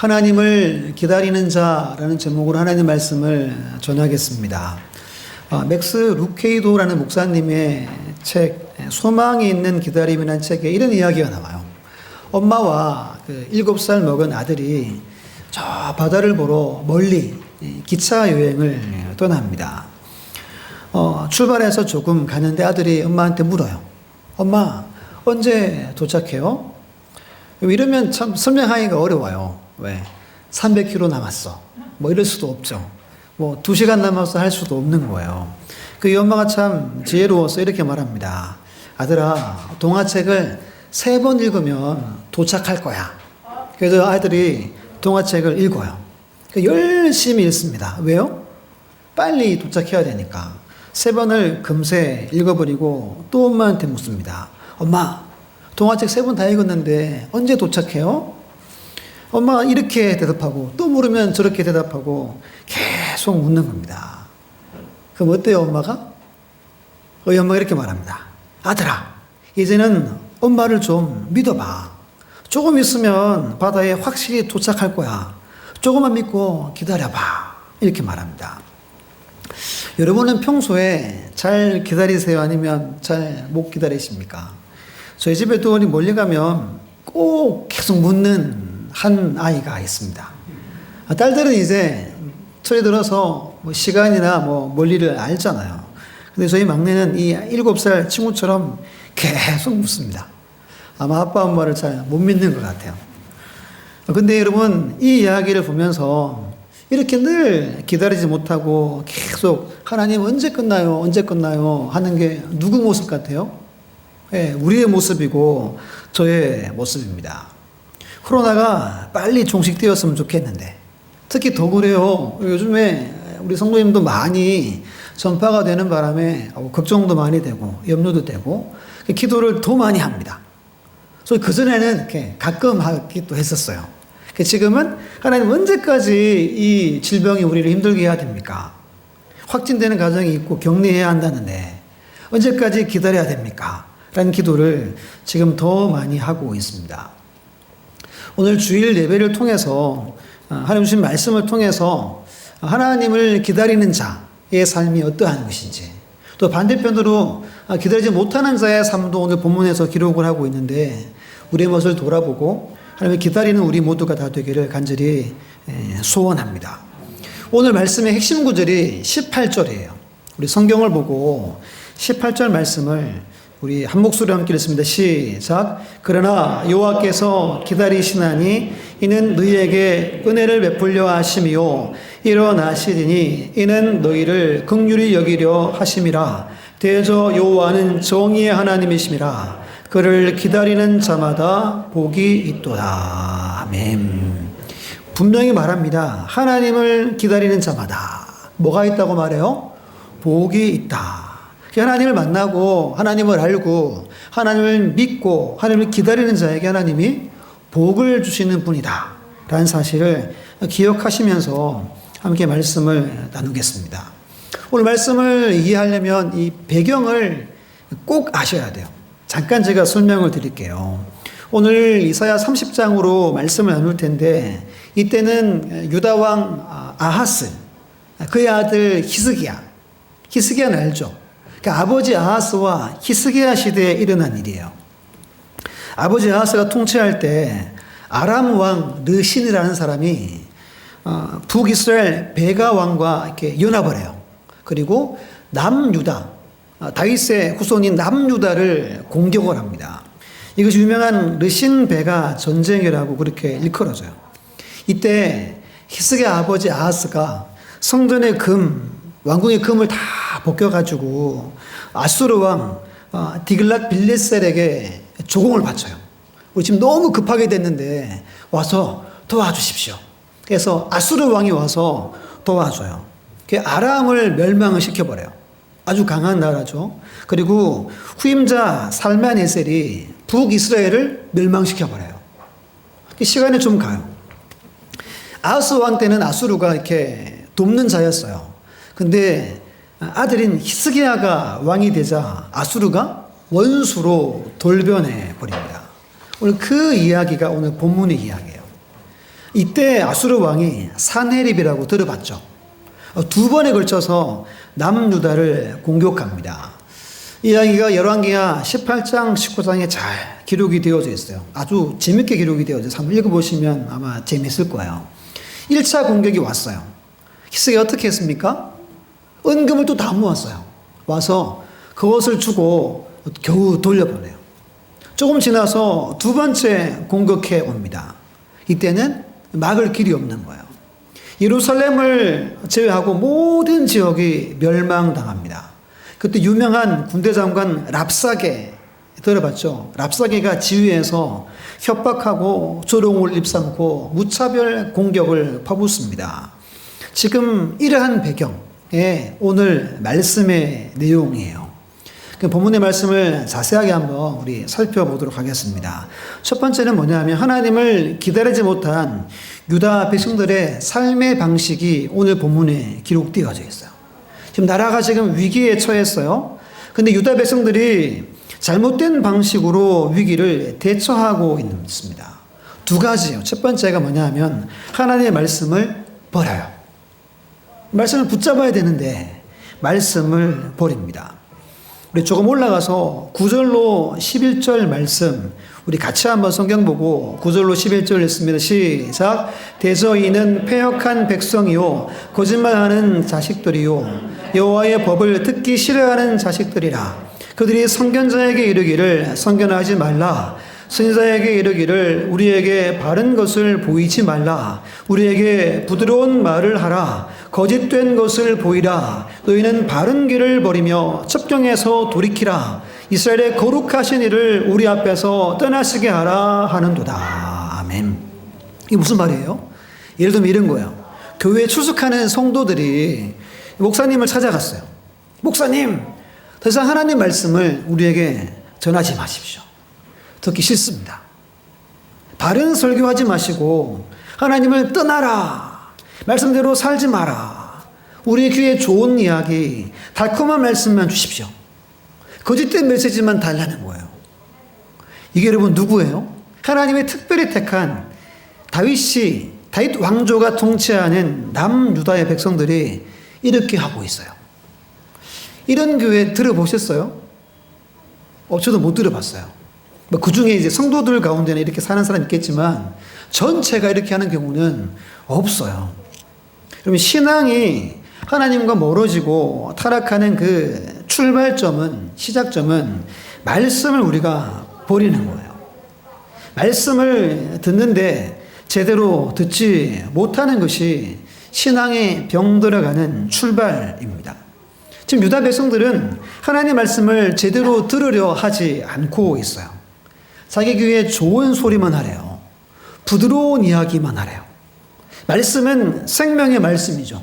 하나님을 기다리는 자라는 제목으로 하나님 말씀을 전하겠습니다. 맥스 루케이도라는 목사님의 책 소망이 있는 기다림이라는 책에 이런 이야기가 나와요. 엄마와 7살 먹은 아들이 저 바다를 보러 멀리 기차 여행을 떠납니다. 출발해서 조금 가는데 아들이 엄마한테 물어요. 엄마, 언제 도착해요? 이러면 참 설명하기가 어려워요. 왜? 300km 남았어. 뭐 이럴 수도 없죠. 뭐 2시간 남았어 할 수도 없는 거예요. 이 엄마가 참 지혜로워서 이렇게 말합니다. 아들아, 동화책을 3번 읽으면 도착할 거야. 그래서 아들이 동화책을 읽어요. 열심히 읽습니다. 왜요? 빨리 도착해야 되니까. 3번을 금세 읽어버리고 또 엄마한테 묻습니다. 엄마, 동화책 3번 다 읽었는데 언제 도착해요? 엄마가 이렇게 대답하고 또 물으면 저렇게 대답하고 계속 묻는 겁니다. 그럼 어때요, 엄마가? 엄마가 이렇게 말합니다. 아들아, 이제는 엄마를 좀 믿어봐. 조금 있으면 바다에 확실히 도착할 거야. 조금만 믿고 기다려봐. 이렇게 말합니다. 여러분은 평소에 잘 기다리세요? 아니면 잘 못 기다리십니까? 저희 집에도 우리 멀리 가면 꼭 계속 묻는 한 아이가 있습니다. 딸들은 이제 철이 들어서 뭐 시간이나 뭐 멀리를 알잖아요. 근데 저희 막내는 이 7살 친구처럼 계속 묻습니다. 아마 아빠 엄마를 잘 못 믿는 것 같아요. 근데 여러분, 이 이야기를 보면서 이렇게 늘 기다리지 못하고 계속 하나님 언제 끝나요? 언제 끝나요? 하는 게 누구 모습 같아요? 네, 우리의 모습이고 저의 모습입니다. 코로나가 빨리 종식되었으면 좋겠는데 특히 더 그래요. 요즘에 우리 성도님도 많이 전파가 되는 바람에 걱정도 많이 되고 염려도 되고 기도를 더 많이 합니다. 그래서 그전에는 이렇게 가끔 하기도 했었어요. 지금은 하나님 언제까지 이 질병이 우리를 힘들게 해야 됩니까? 확진되는 가정이 있고 격리해야 한다는데 언제까지 기다려야 됩니까? 라는 기도를 지금 더 많이 하고 있습니다. 오늘 주일 예배를 통해서 하나님 주신 말씀을 통해서 하나님을 기다리는 자의 삶이 어떠한 것인지, 또 반대편으로 기다리지 못하는 자의 삶도 오늘 본문에서 기록을 하고 있는데 우리의 모습을 돌아보고 하나님을 기다리는 우리 모두가 다 되기를 간절히 소원합니다. 오늘 말씀의 핵심 구절이 18절이에요. 우리 성경을 보고 18절 말씀을 우리 한 목소리로 함께 읽습니다. 시작. 그러나 여호와께서 기다리시나니 이는 너희에게 은혜를 베풀려 하심이요 일어나시리니 이는 너희를 긍휼히 여기려 하심이라. 대저 여호와는 정의의 하나님이심이라. 그를 기다리는 자마다 복이 있도다. 아멘. 분명히 말합니다. 하나님을 기다리는 자마다 뭐가 있다고 말해요? 복이 있다. 하나님을 만나고 하나님을 알고 하나님을 믿고 하나님을 기다리는 자에게 하나님이 복을 주시는 분이다 라는 사실을 기억하시면서 함께 말씀을 나누겠습니다. 오늘 말씀을 이해하려면 이 배경을 꼭 아셔야 돼요. 잠깐 제가 설명을 드릴게요. 오늘 이사야 30장으로 말씀을 나눌 텐데 이때는 유다왕 아하스, 그의 아들 히스기야는 알죠? 그러니까 아버지 아하스와 히스기야 시대에 일어난 일이에요. 아버지 아하스가 통치할 때 아람 왕 르신이라는 사람이 북이스라엘 베가 왕과 이렇게 연합을 해요. 그리고 남유다, 다윗의 후손인 남유다를 공격을 합니다. 이것이 유명한 르신 베가 전쟁이라고 그렇게 일컬어져요. 이때 히스기야 아버지 아하스가 성전의 왕궁의 금을 다 벗겨가지고 아수르 왕 디글랏 빌레셀에게 조공을 바쳐요. 우리 지금 너무 급하게 됐는데 와서 도와주십시오. 그래서 아수르 왕이 와서 도와줘요. 아람을 멸망을 시켜버려요. 아주 강한 나라죠. 그리고 후임자 살만에셀이 북이스라엘을 멸망시켜버려요. 시간이 좀 가요. 아하스 왕 때는 아수르가 이렇게 돕는 자였어요. 근데 아들인 히스기야가 왕이 되자 아수르가 원수로 돌변해 버립니다. 오늘 그 이야기가 오늘 본문의 이야기예요. 이때 아수르 왕이 산헤립이라고 들어봤죠. 두 번에 걸쳐서 남유다를 공격합니다. 이 이야기가 열왕기하 18장, 19장에 잘 기록이 되어져 있어요. 아주 재밌게 기록이 되어져 있어요. 한번 읽어보시면 아마 재밌을 거예요. 1차 공격이 왔어요. 히스기야가 어떻게 했습니까? 은금을 또 다 모았어요. 와서 그것을 주고 겨우 돌려보내요. 조금 지나서 두 번째 공격해 옵니다. 이때는 막을 길이 없는 거예요. 예루살렘을 제외하고 모든 지역이 멸망당합니다. 그때 유명한 군대 장관 랍사게 들어봤죠? 랍사게가 지휘해서 협박하고 조롱을 입삼고 무차별 공격을 퍼붓습니다. 지금 이러한 배경에 오늘 말씀의 내용이에요. 그 본문의 말씀을 자세하게 한번 우리 살펴보도록 하겠습니다. 첫 번째는 뭐냐면 하나님을 기다리지 못한 유다 백성들의 삶의 방식이 오늘 본문에 기록되어져 있어요. 지금 나라가 지금 위기에 처했어요. 근데 유다 백성들이 잘못된 방식으로 위기를 대처하고 있습니다. 두 가지예요. 첫 번째가 뭐냐면 하나님의 말씀을 버려요. 말씀을 붙잡아야 되는데 말씀을 버립니다. 우리 조금 올라가서 9절로 11절 말씀 우리 같이 한번 성경 보고 9절로 11절 읽습니다. 시작. 대저인은 패역한 백성이요 거짓말하는 자식들이요 여호와의 법을 듣기 싫어하는 자식들이라. 그들이 선견자에게 이르기를 선견하지 말라. 선지자에게 이르기를 우리에게 바른 것을 보이지 말라. 우리에게 부드러운 말을 하라. 거짓된 것을 보이라. 너희는 바른 길을 버리며 첩경에서 돌이키라. 이스라엘의 거룩하신 이를 우리 앞에서 떠나시게 하라 하는도다. 아멘. 이게 무슨 말이에요? 예를 들면 이런 거예요. 교회에 출석하는 성도들이 목사님을 찾아갔어요. 목사님, 더 이상 하나님 말씀을 우리에게 전하지 마십시오. 듣기 싫습니다. 바른 설교하지 마시고 하나님을 떠나라. 말씀대로 살지 마라. 우리 귀에 좋은 이야기, 달콤한 말씀만 주십시오. 거짓된 메시지만 달라는 거예요. 이게 여러분 누구예요? 하나님의 특별히 택한 다윗 왕조가 통치하는 남유다의 백성들이 이렇게 하고 있어요. 이런 교회 들어보셨어요? 저도 못 들어봤어요. 그 중에 이제 성도들 가운데는 이렇게 사는 사람이 있겠지만 전체가 이렇게 하는 경우는 없어요. 그러면 신앙이 하나님과 멀어지고 타락하는 그 출발점은, 시작점은 말씀을 우리가 버리는 거예요. 말씀을 듣는데 제대로 듣지 못하는 것이 신앙에 병들어가는 출발입니다. 지금 유다 백성들은 하나님의 말씀을 제대로 들으려 하지 않고 있어요. 자기 귀에 좋은 소리만 하래요. 부드러운 이야기만 하래요. 말씀은 생명의 말씀이죠.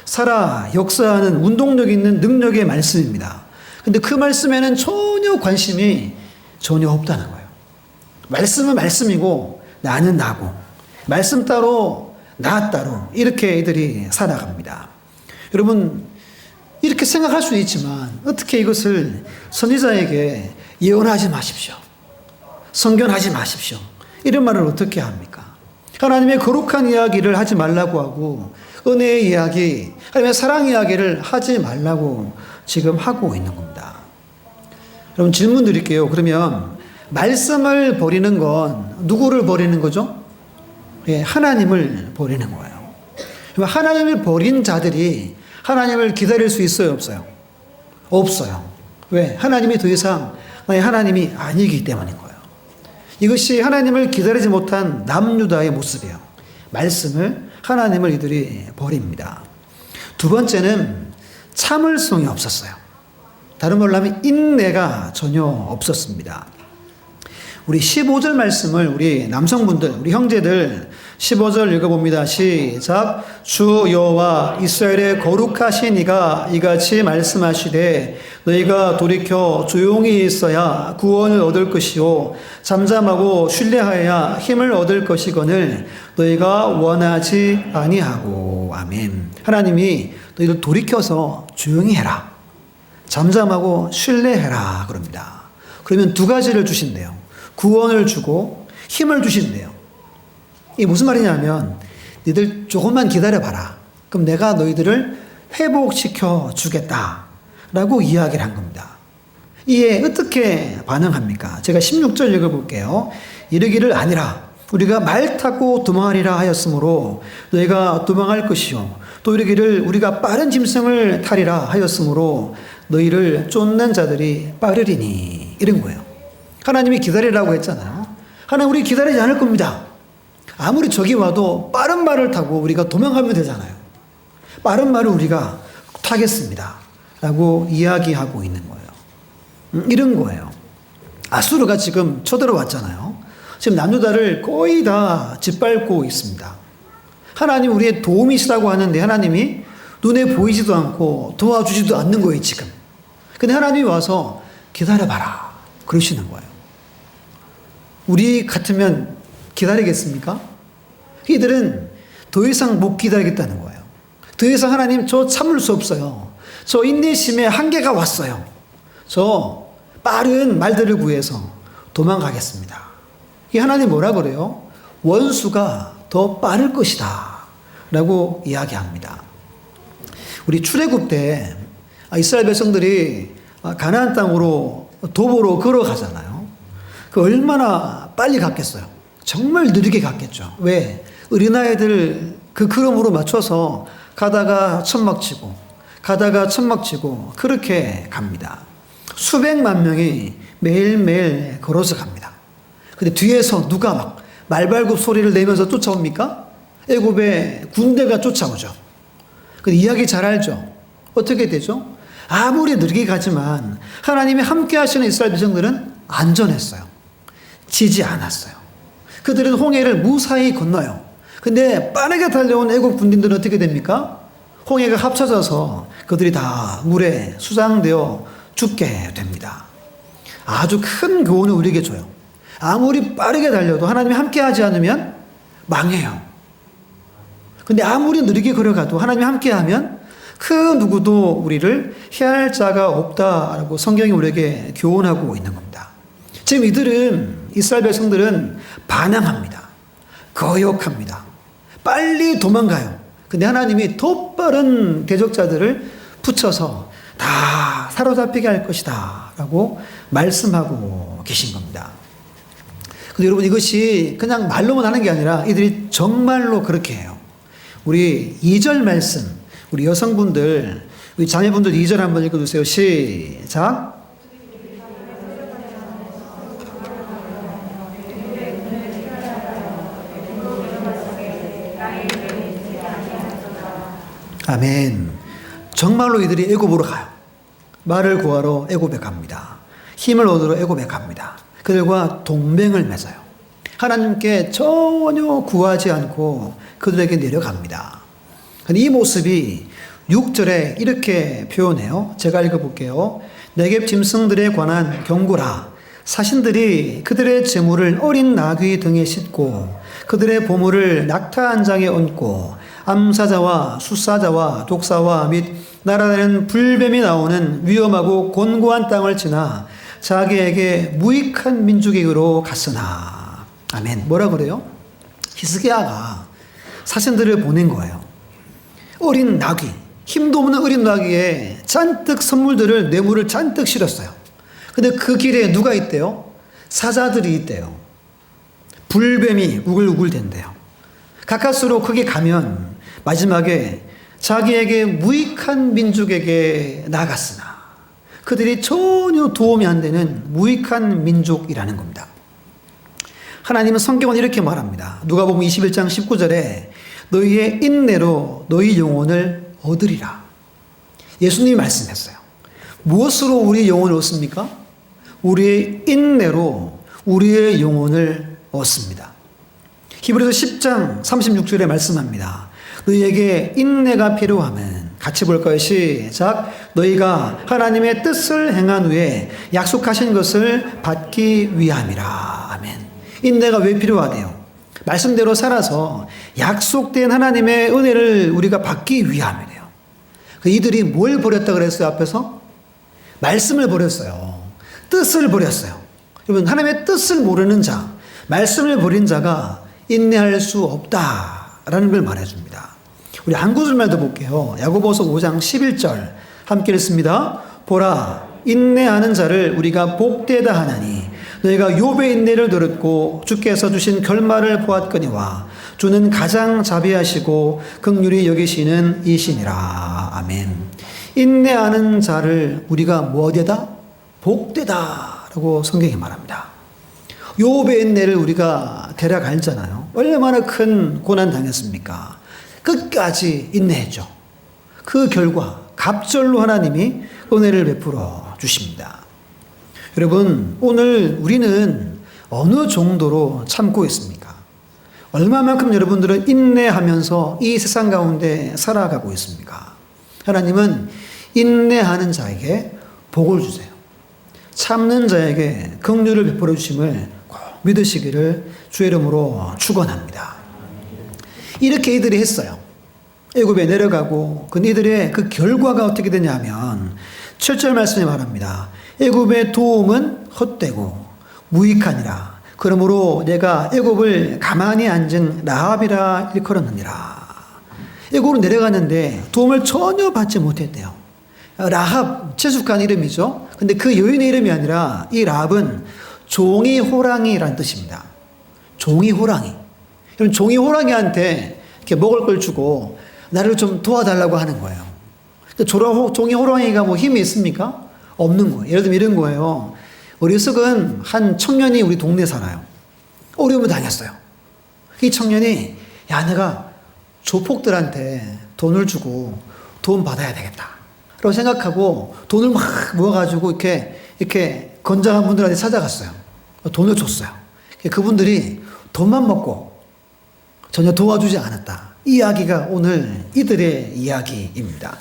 살아 역사하는 운동력 있는 능력의 말씀입니다. 근데 그 말씀에는 전혀 관심이 전혀 없다는 거예요. 말씀은 말씀이고 나는 나고 말씀 따로 나 따로 이렇게 애들이 살아갑니다. 여러분 이렇게 생각할 수 있지만 어떻게 이것을 선지자에게 예언하지 마십시오. 선견하지 마십시오. 이런 말을 어떻게 합니까? 하나님의 거룩한 이야기를 하지 말라고 하고 은혜의 이야기, 하나님의 사랑 이야기를 하지 말라고 지금 하고 있는 겁니다. 여러분 질문 드릴게요. 그러면 말씀을 버리는 건 누구를 버리는 거죠? 하나님을 버리는 거예요. 하나님을 버린 자들이 하나님을 기다릴 수 있어요? 없어요? 없어요. 왜? 하나님이 더 이상 나의 하나님이 아니기 때문인 거예요. 이것이 하나님을 기다리지 못한 남유다의 모습이에요. 말씀을, 하나님을 이들이 버립니다. 두 번째는 참을성이 없었어요. 다른 말로 하면 인내가 전혀 없었습니다. 우리 15절 말씀을 우리 남성분들, 우리 형제들 15절 읽어봅니다. 시작. 주 여호와 이스라엘의 거룩하신 이가 이같이 말씀하시되 너희가 돌이켜 조용히 있어야 구원을 얻을 것이요 잠잠하고 신뢰하여야 힘을 얻을 것이거늘 너희가 원하지 아니하고. 아멘. 하나님이 너희들 돌이켜서 조용히 해라. 잠잠하고 신뢰해라 그럽니다. 그러면 두 가지를 주신대요. 구원을 주고 힘을 주신대요. 이게 무슨 말이냐면 너희들 조금만 기다려봐라. 그럼 내가 너희들을 회복시켜 주겠다 라고 이야기를 한 겁니다. 이에 어떻게 반응합니까? 제가 16절 읽어볼게요. 이르기를 아니라 우리가 말 타고 도망하리라 하였으므로 너희가 도망할 것이요 또 이르기를 우리가 빠른 짐승을 타리라 하였으므로 너희를 쫓는 자들이 빠르리니, 이런 거예요. 하나님이 기다리라고 했잖아요. 하나님 우리 기다리지 않을 겁니다. 아무리 적이 와도 빠른 말을 타고 우리가 도망가면 되잖아요. 빠른 말을 우리가 타겠습니다 라고 이야기하고 있는 거예요. 이런 거예요. 아수르가 지금 쳐들어왔잖아요. 지금 남유다를 거의 다 짓밟고 있습니다. 하나님 우리의 도움이시라고 하는데 하나님이 눈에 보이지도 않고 도와주지도 않는 거예요 지금. 근데 하나님이 와서 기다려봐라 그러시는 거예요. 우리 같으면 기다리겠습니까? 이들은 더 이상 못 기다리겠다는 거예요. 더 이상 하나님 저 참을 수 없어요. 저 인내심에 한계가 왔어요. 저 빠른 말들을 구해서 도망가겠습니다. 이 하나님 뭐라 그래요? 원수가 더 빠를 것이다 라고 이야기합니다. 우리 출애굽 때 이스라엘 백성들이 가나안 땅으로 도보로 걸어가잖아요. 그 얼마나 빨리 갔겠어요? 정말 느리게 갔겠죠. 왜? 어린아이들 그 걸음으로 맞춰서 가다가 천막치고 가다가 천막치고 그렇게 갑니다. 수백만 명이 매일매일 걸어서 갑니다. 근데 뒤에서 누가 막 말발굽 소리를 내면서 쫓아옵니까? 애굽의 군대가 쫓아오죠. 근데 이야기 잘 알죠? 어떻게 되죠? 아무리 느리게 가지만 하나님이 함께 하시는 이스라엘 백성들은 안전했어요. 지지 않았어요. 그들은 홍해를 무사히 건너요. 근데 빠르게 달려온 애국 군인들은 어떻게 됩니까? 홍해가 합쳐져서 그들이 다 물에 수장되어 죽게 됩니다. 아주 큰 교훈을 우리에게 줘요. 아무리 빠르게 달려도 하나님이 함께 하지 않으면 망해요. 근데 아무리 느리게 걸어가도 하나님이 함께 하면 그 누구도 우리를 해할 자가 없다라고 성경이 우리에게 교훈하고 있는 겁니다. 지금 이들은, 이스라엘 백성들은 반항합니다. 거역합니다. 빨리 도망가요. 근데 하나님이 더 빠른 대적자들을 붙여서 다 사로잡히게 할 것이다 라고 말씀하고 계신 겁니다. 근데 여러분 이것이 그냥 말로만 하는 게 아니라 이들이 정말로 그렇게 해요. 우리 2절 말씀, 우리 여성분들, 우리 자매분들 2절 한번 읽어주세요. 시작. 아멘. 정말로 이들이 애굽으로 가요. 말을 구하러 애굽에 갑니다. 힘을 얻으러 애굽에 갑니다. 그들과 동맹을 맺어요. 하나님께 전혀 구하지 않고 그들에게 내려갑니다. 이 모습이 6절에 이렇게 표현해요. 제가 읽어볼게요. 네겝 짐승들에 관한 경고라. 사신들이 그들의 재물을 어린 나귀 등에 싣고 그들의 보물을 낙타 한 장에 얹고 암사자와 수사자와 독사와 및 날아다니는 불뱀이 나오는 위험하고 곤고한 땅을 지나 자기에게 무익한 민족에게로 갔으나. 아멘. 뭐라 그래요? 히스기야가 사신들을 보낸 거예요. 어린 나귀, 힘도 없는 어린 나귀에 잔뜩 선물들을, 뇌물을 잔뜩 실었어요. 근데 그 길에 누가 있대요? 사자들이 있대요. 불뱀이 우글우글 된대요. 가까스로 거기 가면 마지막에 자기에게 무익한 민족에게 나갔으나 그들이 전혀 도움이 안 되는 무익한 민족이라는 겁니다. 하나님은 성경은 이렇게 말합니다. 누가복음 21장 19절에 너희의 인내로 너희 영혼을 얻으리라. 예수님이 말씀했어요. 무엇으로 우리의 영혼을 얻습니까? 우리의 인내로 우리의 영혼을 얻습니다. 히브리서 10장 36절에 말씀합니다. 너희에게 인내가 필요하면 같이 볼까요? 시작. 너희가 하나님의 뜻을 행한 후에 약속하신 것을 받기 위함이라. 아멘. 인내가 왜 필요하대요? 말씀대로 살아서 약속된 하나님의 은혜를 우리가 받기 위함이래요. 이들이 뭘 버렸다 그랬어요? 앞에서? 말씀을 버렸어요. 뜻을 버렸어요. 여러분, 하나님의 뜻을 모르는 자, 말씀을 버린 자가 인내할 수 없다라는 걸 말해줍니다. 우리 한 구절만 더 볼게요. 야고보서 5장 11절 함께 읽습니다. 보라, 인내하는 자를 우리가 복되다 하나니 너희가 욥의 인내를 들었고 주께서 주신 결말을 보았거니와 주는 가장 자비하시고 긍휼히 여기시는 이시니라. 아멘. 인내하는 자를 우리가 뭐되다? 복되다라고 성경이 말합니다. 욥의 인내를 우리가 대략 알잖아요. 얼마나 큰 고난 당했습니까? 끝까지 인내했죠. 그 결과 갑절로 하나님이 은혜를 베풀어 주십니다. 여러분, 오늘 우리는 어느 정도로 참고 있습니까? 얼마만큼 여러분들은 인내하면서 이 세상 가운데 살아가고 있습니까? 하나님은 인내하는 자에게 복을 주세요. 참는 자에게 긍휼을 베풀어 주심을 꼭 믿으시기를 주의 이름으로 축원합니다. 이렇게 이들이 했어요. 애굽에 내려가고 이들의 그 결과가 어떻게 되냐면 7절 말씀에 말합니다. 애굽의 도움은 헛되고 무익하니라. 그러므로 내가 애굽을 가만히 앉은 라합이라 일컬었느니라. 애굽으로 내려갔는데 도움을 전혀 받지 못했대요. 라합, 친숙한 이름이죠. 근데 그 여인의 이름이 아니라 이 라합은 종이 호랑이라는 뜻입니다. 종이 호랑이. 그럼 종이 호랑이한테 이렇게 먹을 걸 주고 나를 좀 도와달라고 하는 거예요. 종이 호랑이가 뭐 힘이 있습니까? 없는 거예요. 예를 들면 이런 거예요. 우리 쓱은 한 청년이 우리 동네에 살아요. 어려움을 당했어요. 이 청년이 야, 내가 조폭들한테 돈을 주고 돈 받아야 되겠다 라고 생각하고 돈을 막 모아가지고 이렇게 건장한 분들한테 찾아갔어요. 돈을 줬어요. 그분들이 돈만 먹고 전혀 도와주지 않았다. 이 이야기가 오늘 이들의 이야기입니다.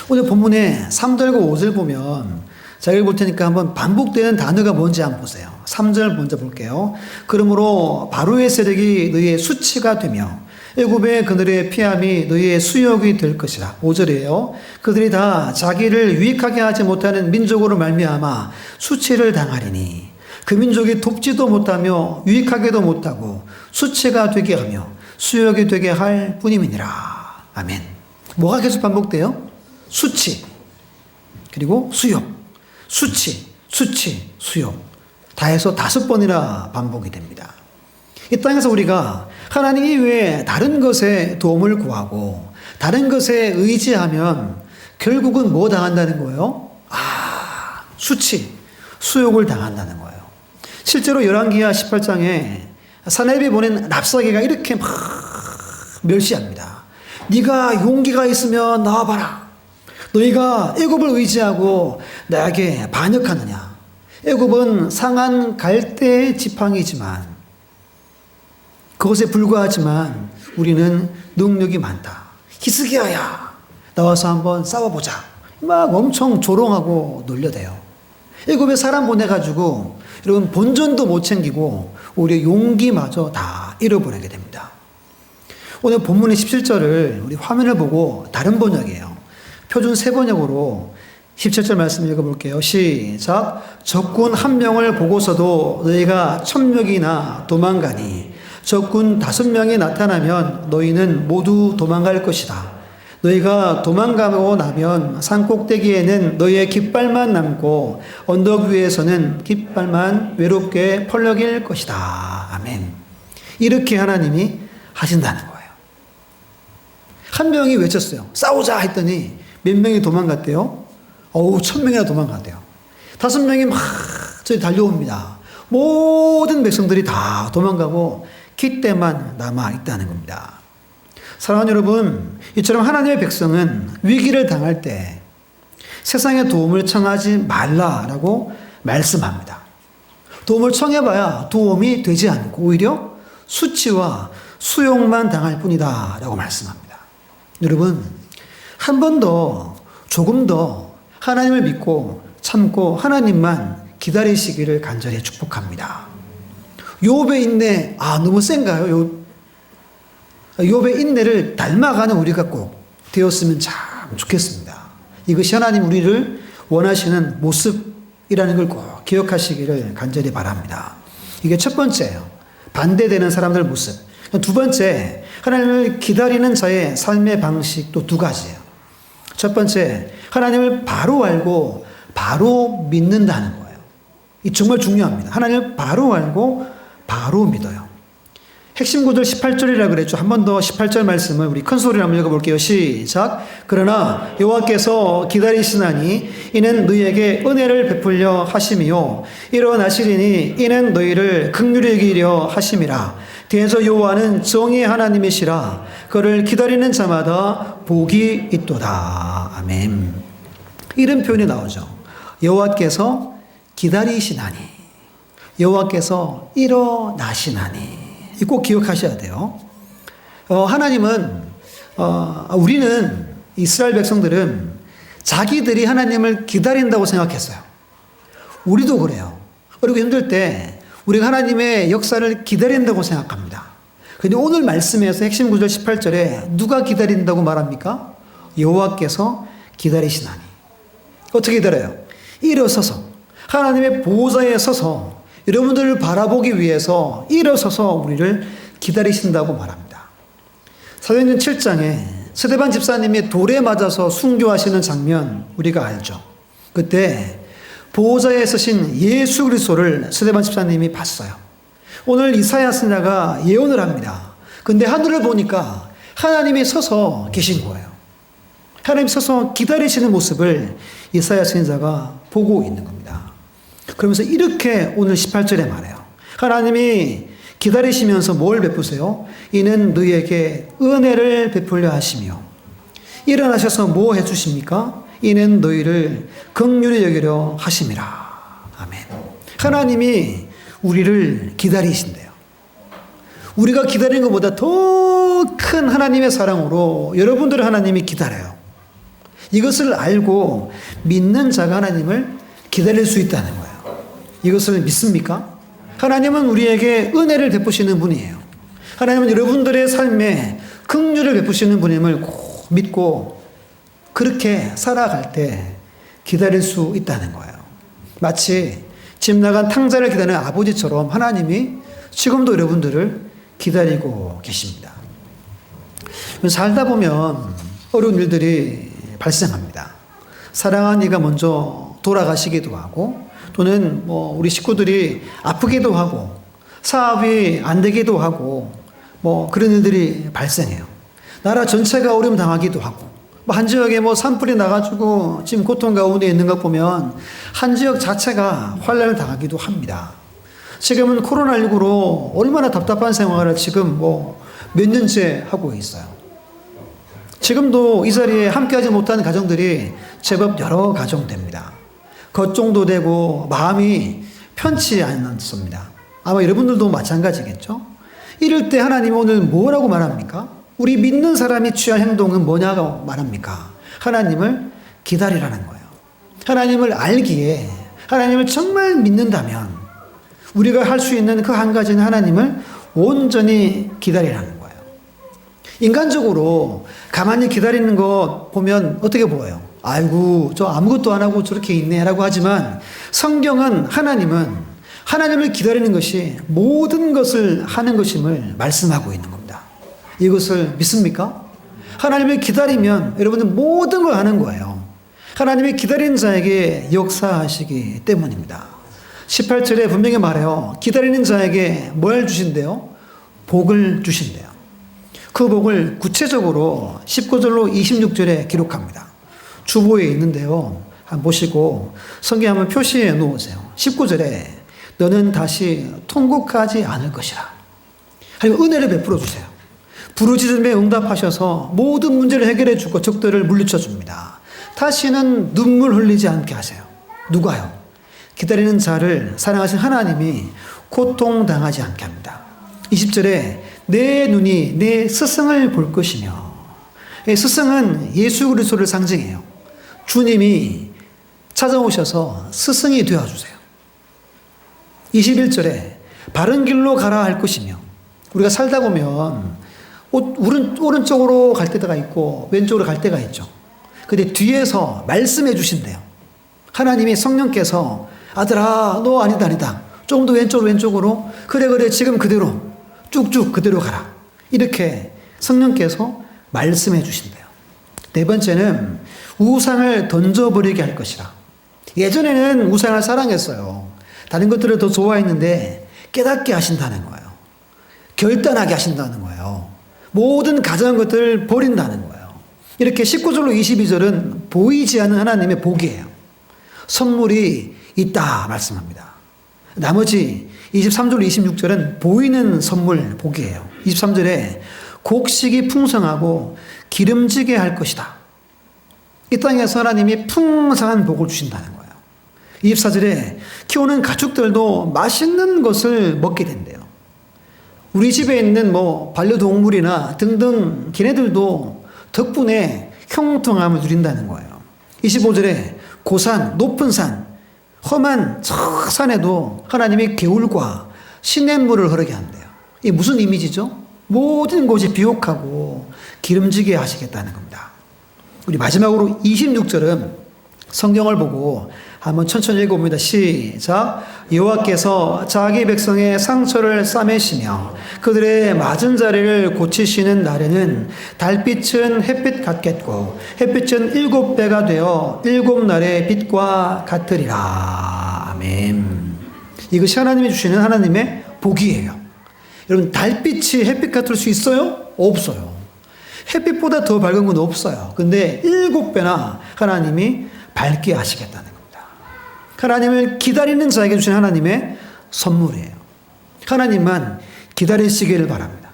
오늘 본문의 3절과 5절 보면 제가 읽을 테니까 한번 반복되는 단어가 뭔지 한번 보세요. 3절 먼저 볼게요. 그러므로 바로의 세력이 너희의 수치가 되며 애굽의 그들의 피함이 너희의 수욕이 될 것이라. 5절이에요. 그들이 다 자기를 유익하게 하지 못하는 민족으로 말미암아 수치를 당하리니 그 민족이 돕지도 못하며 유익하게도 못하고 수치가 되게 하며 수욕이 되게 할 뿐임이니라. 아멘. 뭐가 계속 반복돼요? 수치, 그리고 수욕, 수치, 수욕. 다 해서 5번이나 반복이 됩니다. 이 땅에서 우리가 하나님 이외에 다른 것에 도움을 구하고 다른 것에 의지하면 결국은 뭐 당한다는 거예요? 수치, 수욕을 당한다는 거예요. 실제로 열왕기하 18장에 사내비 보낸 랍사게가 이렇게 막 멸시합니다. 네가 용기가 있으면 나와봐라. 너희가 애굽을 의지하고 나에게 반역하느냐. 애굽은 상한 갈대 지팡이지만 그것에 불과하지만 우리는 능력이 많다. 히스기야야, 나와서 한번 싸워보자. 막 엄청 조롱하고 놀려대요. 애굽에 사람 보내가지고 여러분 본전도 못 챙기고 우리의 용기마저 다 잃어버리게 됩니다. 오늘 본문의 17절을 우리 화면을 보고 다른 번역이에요. 표준 세번역으로 17절 말씀 읽어볼게요. 시작. 적군 1명을 보고서도 너희가 1000명이나 도망가니 적군 5명이 나타나면 너희는 모두 도망갈 것이다. 너희가 도망가고 나면 산 꼭대기에는 너희의 깃발만 남고 언덕 위에서는 깃발만 외롭게 펄럭일 것이다. 아멘. 이렇게 하나님이 하신다는 거예요. 1명이 외쳤어요. 싸우자 했더니 몇 명이 도망갔대요? 1000명이나 도망갔대요. 5명이 막 저기 달려옵니다. 모든 백성들이 다 도망가고 깃대만 남아있다는 겁니다. 사랑하는 여러분, 이처럼 하나님의 백성은 위기를 당할 때 세상의 도움을 청하지 말라라고 말씀합니다. 도움을 청해봐야 도움이 되지 않고 오히려 수치와 수욕만 당할 뿐이다 라고 말씀합니다. 여러분, 한 번 더 조금 더 하나님을 믿고 참고 하나님만 기다리시기를 간절히 축복합니다. 욥의 인내, 너무 센가요? 욥의 인내를 닮아가는 우리가 꼭 되었으면 참 좋겠습니다. 이것이 하나님 우리를 원하시는 모습이라는 걸 꼭 기억하시기를 간절히 바랍니다. 이게 첫 번째예요. 반대되는 사람들 모습. 두 번째, 하나님을 기다리는 자의 삶의 방식 또 두 가지예요. 첫 번째, 하나님을 바로 알고 바로 믿는다는 거예요. 이 정말 중요합니다. 하나님을 바로 알고 바로 믿어요. 핵심 구절 18절이라 그랬죠. 한 번 더 18절 말씀을 우리 큰 소리로 한번 읽어볼게요. 시작. 그러나 여호와께서 기다리시나니 이는 너희에게 은혜를 베풀려 하심이요 일어나시리니 이는 너희를 긍휼히 여기려 하심이라. 대저 여호와는 정의의 하나님이시라. 그를 기다리는 자마다 복이 있도다. 아멘. 이런 표현이 나오죠. 여호와께서 기다리시나니, 여호와께서 일어나시나니. 꼭 기억하셔야 돼요. 하나님은, 우리는, 이스라엘 백성들은 자기들이 하나님을 기다린다고 생각했어요. 우리도 그래요. 그리고 힘들 때 우리가 하나님의 역사를 기다린다고 생각합니다. 그런데 오늘 말씀에서 핵심 구절 18절에 누가 기다린다고 말합니까? 여호와께서 기다리시나니. 어떻게 기다려요? 일어서서 하나님의 보호자에 서서 여러분들을 바라보기 위해서 일어서서 우리를 기다리신다고 말합니다. 사도행전 7장에 스데반 집사님이 돌에 맞아서 순교하시는 장면 우리가 알죠. 그때 보호자에 서신 예수 그리스도를 스데반 집사님이 봤어요. 오늘 이사야 선지자가 예언을 합니다. 근데 하늘을 보니까 하나님이 서서 계신 거예요. 하나님이 서서 기다리시는 모습을 이사야 선지자가 보고 있는 겁니다. 그러면서 이렇게 오늘 18절에 말해요. 하나님이 기다리시면서 뭘 베푸세요? 이는 너희에게 은혜를 베풀려 하시며 일어나셔서 뭐 해주십니까? 이는 너희를 긍휼히 여기려 하심이라. 아멘. 하나님이 우리를 기다리신대요. 우리가 기다리는 것보다 더 큰 하나님의 사랑으로 여러분들을 하나님이 기다려요. 이것을 알고 믿는 자가 하나님을 기다릴 수 있다는 거예요. 이것을 믿습니까? 하나님은 우리에게 은혜를 베푸시는 분이에요. 하나님은 여러분들의 삶에 긍휼을 베푸시는 분임을 꼭 믿고 그렇게 살아갈 때 기다릴 수 있다는 거예요. 마치 집 나간 탕자를 기다리는 아버지처럼 하나님이 지금도 여러분들을 기다리고 계십니다. 살다 보면 어려운 일들이 발생합니다. 사랑하는 이가 먼저 돌아가시기도 하고 또는 우리 식구들이 아프기도 하고 사업이 안 되기도 하고 그런 일들이 발생해요. 나라 전체가 어려움 당하기도 하고 한 지역에 산불이 나가지고 지금 고통 가운데 있는 것 보면 한 지역 자체가 환란을 당하기도 합니다. 지금은 코로나19로 얼마나 답답한 생활을 지금 몇 년째 하고 있어요. 지금도 이 자리에 함께하지 못하는 가정들이 제법 여러 가정 됩니다. 걱정도 되고 마음이 편치 않습니다. 아마 여러분들도 마찬가지겠죠? 이럴 때 하나님이 오늘 뭐라고 말합니까? 우리 믿는 사람이 취할 행동은 뭐냐고 말합니까? 하나님을 기다리라는 거예요. 하나님을 알기에 하나님을 정말 믿는다면 우리가 할 수 있는 그 한 가지는 하나님을 온전히 기다리라는 거예요. 인간적으로 가만히 기다리는 거 보면 어떻게 보여요? 아이고 저 아무것도 안 하고 저렇게 있네 라고 하지만 성경은 하나님을 기다리는 것이 모든 것을 하는 것임을 말씀하고 있는 겁니다. 이것을 믿습니까? 하나님을 기다리면 여러분들 모든 걸 하는 거예요. 하나님이 기다리는 자에게 역사하시기 때문입니다. 18절에 분명히 말해요. 기다리는 자에게 뭘 주신대요? 복을 주신대요. 그 복을 구체적으로 19절로 26절에 기록합니다. 주보에 있는데요. 한번 보시고 성경 한번 표시해 놓으세요. 19절에 너는 다시 통곡하지 않을 것이라. 하나님 은혜를 베풀어 주세요. 부르짖음에 응답하셔서 모든 문제를 해결해 주고 적들을 물리쳐 줍니다. 다시는 눈물 흘리지 않게 하세요. 누가요? 기다리는 자를 사랑하신 하나님이 고통당하지 않게 합니다. 20절에 내 눈이 내 스승을 볼 것이며, 스승은 예수 그리스도를 상징해요. 주님이 찾아오셔서 스승이 되어주세요. 21절에 바른 길로 가라 할 것이며, 우리가 살다 보면 오른쪽으로 갈 때가 있고 왼쪽으로 갈 때가 있죠. 근데 뒤에서 말씀해 주신대요. 하나님이 성령께서 아들아 너 아니다 조금 더 왼쪽으로 그래 지금 그대로 쭉쭉 그대로 가라. 이렇게 성령께서 말씀해 주신대요. 네 번째는 우상을 던져버리게 할 것이라. 예전에는 우상을 사랑했어요. 다른 것들을 더 좋아했는데 깨닫게 하신다는 거예요. 결단하게 하신다는 거예요. 모든 가정한 것들을 버린다는 거예요. 이렇게 19절로 22절은 보이지 않는 하나님의 복이에요. 선물이 있다 말씀합니다. 나머지 23절 26절은 보이는 선물 복이에요. 23절에 곡식이 풍성하고 기름지게 할 것이다. 이 땅에서 하나님이 풍성한 복을 주신다는 거예요. 24절에 키우는 가축들도 맛있는 것을 먹게 된대요. 우리 집에 있는 반려동물이나 등등 걔네들도 덕분에 형통함을 누린다는 거예요. 25절에 고산, 높은 산, 험한 저 산에도 하나님이 개울과 시냇물을 흐르게 한대요. 이게 무슨 이미지죠? 모든 곳이 비옥하고 기름지게 하시겠다는 겁니다. 우리 마지막으로 26절은 성경을 보고 한번 천천히 읽어봅니다. 시작. 여호와께서 자기 백성의 상처를 싸매시며 그들의 맞은 자리를 고치시는 날에는 달빛은 햇빛 같겠고 햇빛은 7배가 되어 7날의 빛과 같으리라. 아멘. 이것이 하나님이 주시는 하나님의 복이에요. 여러분, 달빛이 햇빛 같을 수 있어요? 없어요. 햇빛보다 더 밝은 건 없어요. 근데 7배나 하나님이 밝게 하시겠다는 겁니다. 하나님을 기다리는 자에게 주신 하나님의 선물이에요. 하나님만 기다리시기를 바랍니다.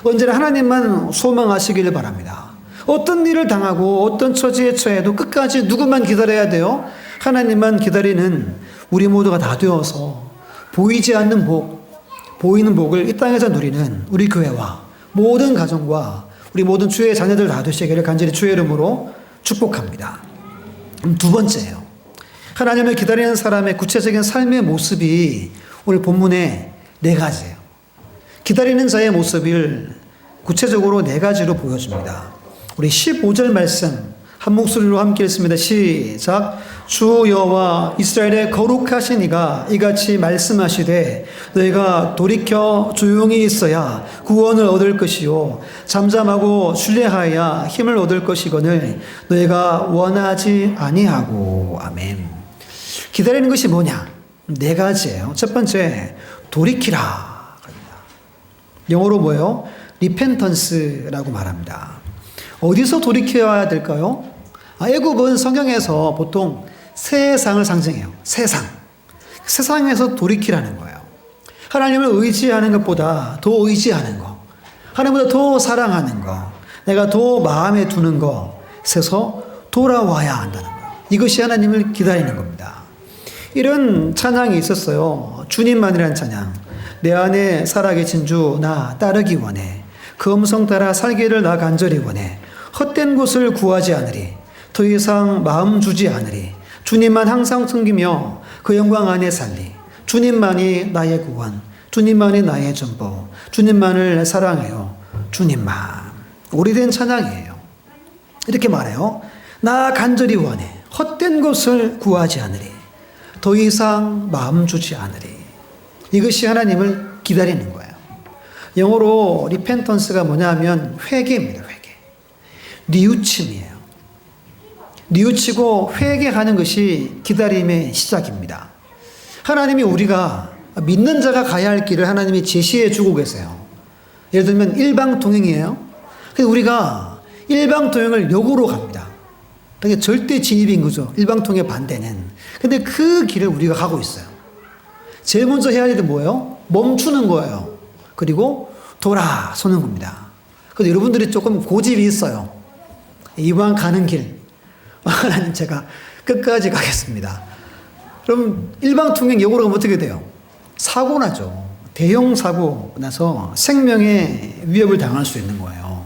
언제나 하나님만 소망하시기를 바랍니다. 어떤 일을 당하고 어떤 처지에 처해도 끝까지 누구만 기다려야 돼요? 하나님만 기다리는 우리 모두가 다 되어서 보이지 않는 복, 보이는 복을 이 땅에서 누리는 우리 교회와 모든 가정과 우리 모든 주의 자녀들 다 되시기를 간절히 주의 이름으로 축복합니다. 두 번째예요. 하나님을 기다리는 사람의 구체적인 삶의 모습이 오늘 본문에 4가지예요. 기다리는 자의 모습을 구체적으로 4가지로 보여줍니다. 우리 15절 말씀 한 목소리로 함께 읽습니다. 시작. 주 여호와 이스라엘의 거룩하신 이가 이같이 말씀하시되 너희가 돌이켜 조용히 있어야 구원을 얻을 것이요 잠잠하고 신뢰하여야 힘을 얻을 것이거늘 너희가 원하지 아니하고. 아멘. 기다리는 것이 뭐냐? 4가지예요. 첫 번째, 돌이키라. 영어로 뭐예요? 리펜턴스라고 말합니다. 어디서 돌이켜야 될까요? 애굽은 성경에서 보통 세상을 상징해요. 세상에서 돌이키라는 거예요. 하나님을 의지하는 것보다 더 의지하는 거, 하나님보다 더 사랑하는 거, 내가 더 마음에 두는 것에서 돌아와야 한다는 거예요. 이것이 하나님을 기다리는 겁니다. 이런 찬양이 있었어요. 주님만이라는 찬양. 내 안에 살아계신 주 나 따르기 원해. 그 음성 따라 살기를 나 간절히 원해. 헛된 곳을 구하지 않으리. 더 이상 마음 주지 않으리. 주님만 항상 섬기며 그 영광 안에 살리. 주님만이 나의 구원. 주님만이 나의 전부. 주님만을 사랑해요. 주님만. 오래된 찬양이에요. 이렇게 말해요. 나 간절히 원해. 헛된 것을 구하지 않으리. 더 이상 마음 주지 않으리. 이것이 하나님을 기다리는 거예요. 영어로 리펜턴스가 뭐냐면 회개입니다. 회개. 뉘우침이에요. 뉘우치고 회개하는 것이 기다림의 시작입니다. 하나님이 우리가 믿는 자가 가야 할 길을 하나님이 제시해 주고 계세요. 예를 들면 일방통행이에요. 그래서 우리가 일방통행을 역으로 갑니다. 그게 절대 진입인 거죠. 일방통행의 반대는. 근데 그 길을 우리가 가고 있어요. 제일 먼저 해야 할 일은 뭐예요? 멈추는 거예요. 그리고 돌아서는 겁니다. 그래서 여러분들이 조금 고집이 있어요. 이왕 가는 길, 하나님 제가 끝까지 가겠습니다. 그럼 일방통행 역으로 가면 어떻게 돼요? 사고 나죠. 대형 사고 나서 생명의 위협을 당할 수 있는 거예요.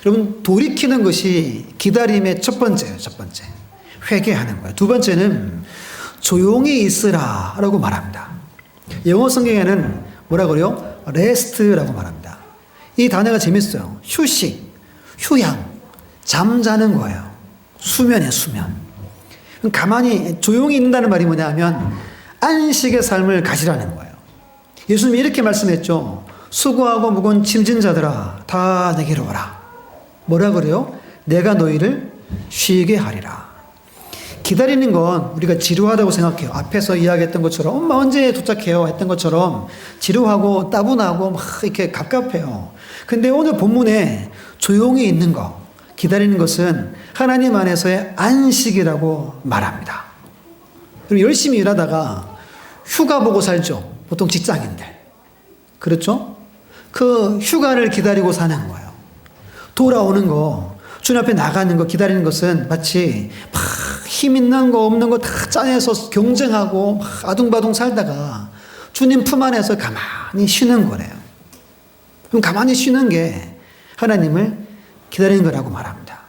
여러분, 돌이키는 것이 기다림의 첫 번째예요. 첫 번째. 회개하는 거예요. 두 번째는 조용히 있으라 라고 말합니다. 영어 성경에는 뭐라 그래요? 레스트라고 말합니다. 이 단어가 재밌어요. 휴식, 휴양, 잠자는 거예요. 수면이에요, 수면. 가만히 조용히 있는다는 말이 뭐냐면 안식의 삶을 가지라는 거예요. 예수님이 이렇게 말씀했죠. 수고하고 무거운 짐진 자들아 다 내게로 오라. 뭐라 그래요? 내가 너희를 쉬게 하리라. 기다리는 건 우리가 지루하다고 생각해요. 앞에서 이야기했던 것처럼 엄마 언제 도착해요? 했던 것처럼 지루하고 따분하고 막 이렇게 갑갑해요. 근데 오늘 본문에 조용히 있는 거, 기다리는 것은 하나님 안에서의 안식이라고 말합니다. 그리고 열심히 일하다가 휴가 보고 살죠. 보통 직장인들. 그렇죠? 그 휴가를 기다리고 사는 거예요. 돌아오는 거, 주님 앞에 나가는 거 기다리는 것은 마치 막 힘 있는 거 없는 거 다 짜내서 경쟁하고 막 아둥바둥 살다가 주님 품 안에서 가만히 쉬는 거래요. 그럼 가만히 쉬는 게 하나님을 기다리는 거라고 말합니다.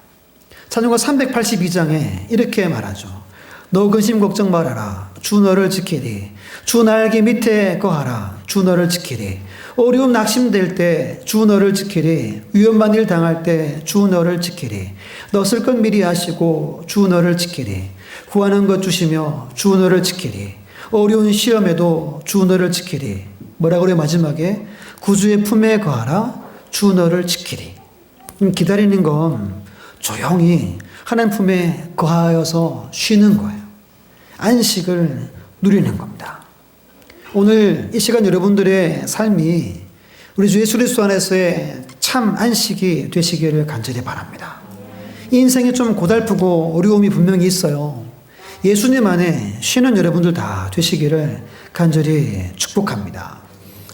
찬송가 382장에 이렇게 말하죠. 너 근심 걱정 말아라. 주 너를 지키리. 주 날개 밑에 거하라. 주 너를 지키리. 어려움 낙심될 때 주 너를 지키리. 위험한 일 당할 때 주 너를 지키리. 너 쓸 것 미리 하시고 주 너를 지키리. 구하는 것 주시며 주 너를 지키리. 어려운 시험에도 주 너를 지키리. 뭐라 그래요? 마지막에 구주의 품에 거하라. 주 너를 지키리. 기다리는 건 조용히 하나님 품에 거하여서 쉬는 거예요. 안식을 누리는 겁니다. 오늘 이 시간 여러분들의 삶이 우리 주 예수 그리스도 안에서의 참 안식이 되시기를 간절히 바랍니다. 인생이 좀 고달프고 어려움이 분명히 있어요. 예수님 안에 쉬는 여러분들 다 되시기를 간절히 축복합니다.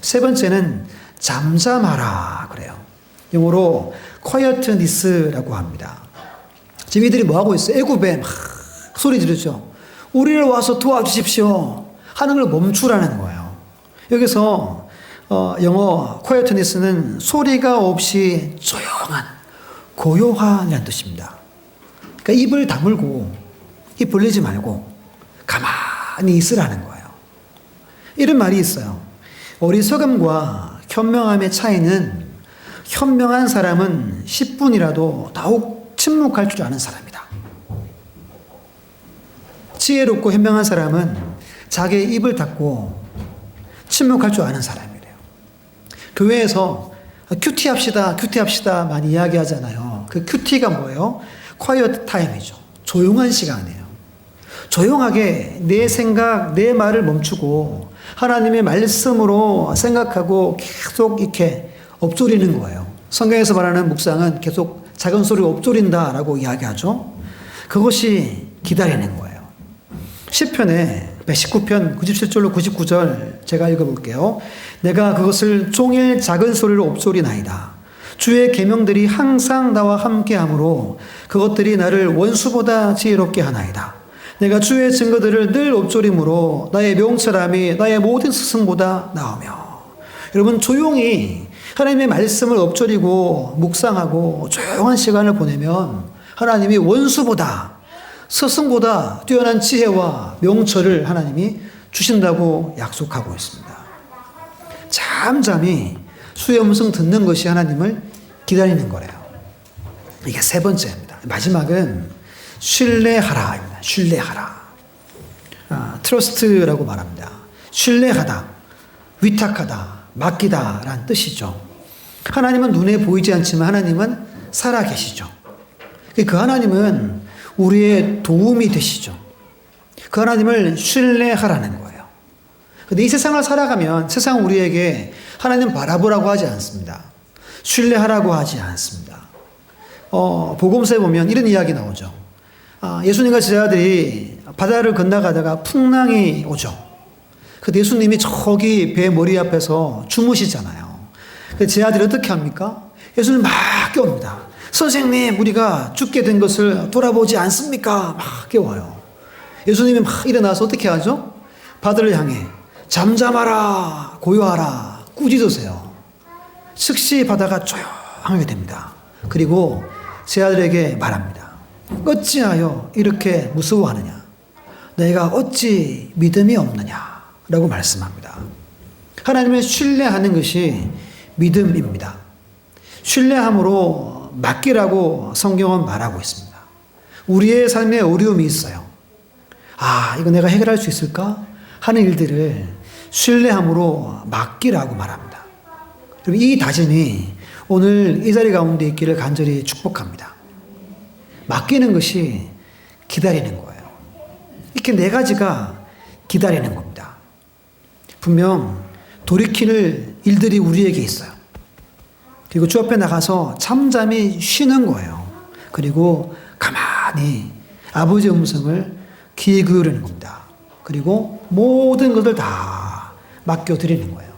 세 번째는 잠잠하라 그래요. 영어로 quietness라고 합니다. 지금 이들이 뭐 하고 있어요? 애굽에 막 소리 지르죠. 우리를 와서 도와주십시오 하는 걸 멈추라는 거예요. 여기서 영어 quietness는 소리가 없이 조용한, 고요한이라는 뜻입니다. 그러니까 입을 다물고 입 벌리지 말고 가만히 있으라는 거예요. 이런 말이 있어요. 어리석음과 현명함의 차이는 현명한 사람은 10분이라도 더욱 침묵할 줄 아는 사람이다. 지혜롭고 현명한 사람은 자기의 입을 닫고 침묵할 줄 아는 사람이래요. 교회에서 큐티합시다 많이 이야기하잖아요. 그 큐티가 뭐예요? quiet time이죠. 조용한 시간이에요. 조용하게 내 생각, 내 말을 멈추고 하나님의 말씀으로 생각하고 계속 이렇게 엎조리는 거예요. 성경에서 말하는 묵상은 계속 작은 소리로 엎조린다라고 이야기하죠. 그것이 기다리는 거예요. 시편에 119편 97절로 99절 제가 읽어볼게요. 내가 그것을 종일 작은 소리로 엎조리나이다. 주의 계명들이 항상 나와 함께하므로 그것들이 나를 원수보다 지혜롭게 하나이다. 내가 주의 증거들을 늘 엎조림으로 나의 명철함이 나의 모든 스승보다 나오며. 여러분 조용히 하나님의 말씀을 엎조리고 묵상하고 조용한 시간을 보내면 하나님이 원수보다 스승보다 뛰어난 지혜와 명철을 하나님이 주신다고 약속하고 있습니다. 잠잠히 주의 음성 듣는 것이 하나님을 기다리는 거래요. 이게 세 번째입니다. 마지막은 신뢰하라입니다. 신뢰하라. 트러스트라고 말합니다. 신뢰하다, 위탁하다, 맡기다라는 뜻이죠. 하나님은 눈에 보이지 않지만 하나님은 살아계시죠. 그 하나님은 우리의 도움이 되시죠. 그 하나님을 신뢰하라는 거예요. 근데 이 세상을 살아가면 세상은 우리에게 하나님 바라보라고 하지 않습니다. 신뢰하라고 하지 않습니다. 복음서에 보면 이런 이야기 나오죠. 예수님과 제자들이 바다를 건너가다가 풍랑이 오죠. 그 예수님이 저기 배 머리 앞에서 주무시잖아요. 그 제자들이 어떻게 합니까? 예수님 막 깨웁니다. 선생님, 우리가 죽게 된 것을 돌아보지 않습니까? 막 깨워요. 예수님이 막 일어나서 어떻게 하죠? 바다를 향해 잠잠하라, 고요하라, 꾸짖으세요. 즉시 바다가 조용하게 됩니다. 그리고 제자들에게 말합니다. 어찌하여 이렇게 무서워하느냐? 내가 어찌 믿음이 없느냐? 라고 말씀합니다. 하나님을 신뢰하는 것이 믿음입니다. 신뢰함으로 맡기라고 성경은 말하고 있습니다. 우리의 삶에 어려움이 있어요. 이거 내가 해결할 수 있을까? 하는 일들을 신뢰함으로 맡기라고 말합니다. 이 다짐이 오늘 이 자리 가운데 있기를 간절히 축복합니다. 맡기는 것이 기다리는 거예요. 이렇게 네 가지가 기다리는 겁니다. 분명 돌이킬 일들이 우리에게 있어요. 그리고 주 앞에 나가서 잠잠히 쉬는 거예요. 그리고 가만히 아버지의 음성을 귀에 기울이는 겁니다. 그리고 모든 것을 다 맡겨드리는 거예요.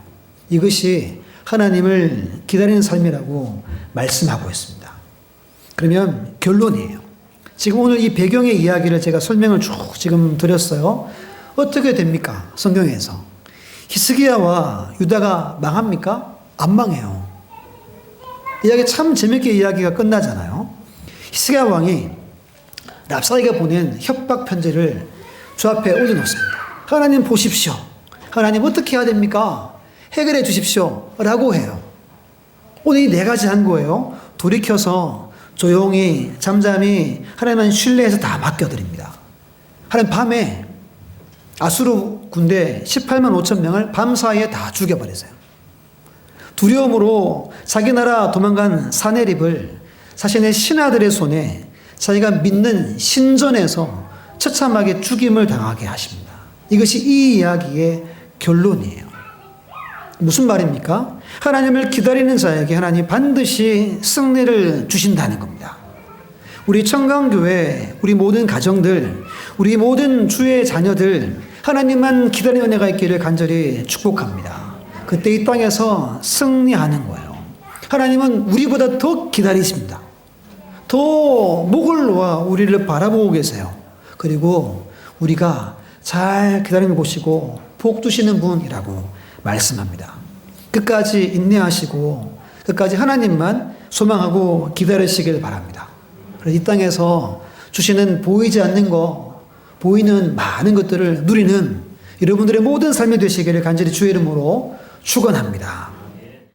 이것이 하나님을 기다리는 삶이라고 말씀하고 있습니다. 그러면 결론이에요. 지금 오늘 이 배경의 이야기를 제가 설명을 쭉 지금 드렸어요. 어떻게 됩니까? 성경에서. 히스기야와 유다가 망합니까? 안 망해요. 이야기 참 재밌게 이야기가 끝나잖아요. 히스기야 왕이 랍사이가 보낸 협박 편지를 주 앞에 올려놓습니다. 하나님 보십시오. 하나님 어떻게 해야 됩니까? 해결해 주십시오. 라고 해요. 오늘 이 네 가지 한 거예요. 돌이켜서 조용히 잠잠히 하나님만 신뢰해서 다 맡겨드립니다. 하나님 밤에 아수르 군대 18만 5천 명을 밤 사이에 다 죽여버리세요. 두려움으로 자기 나라 도망간 사내립을 자신의 신하들의 손에 자기가 믿는 신전에서 처참하게 죽임을 당하게 하십니다. 이것이 이 이야기의 결론이에요. 무슨 말입니까? 하나님을 기다리는 자에게 하나님 반드시 승리를 주신다는 겁니다. 우리 청강교회, 우리 모든 가정들, 우리 모든 주의 자녀들 하나님만 기다리는 은혜가 있기를 간절히 축복합니다. 그때 이 땅에서 승리하는 거예요. 하나님은 우리보다 더 기다리십니다. 더 목을 놓아 우리를 바라보고 계세요. 그리고 우리가 잘 기다림을 보시고 복 주시는 분이라고 말씀합니다. 끝까지 인내하시고 끝까지 하나님만 소망하고 기다리시길 바랍니다. 그래서 이 땅에서 주시는 보이지 않는 것, 보이는 많은 것들을 누리는 여러분들의 모든 삶이 되시기를 간절히 주의 이름으로 축원합니다.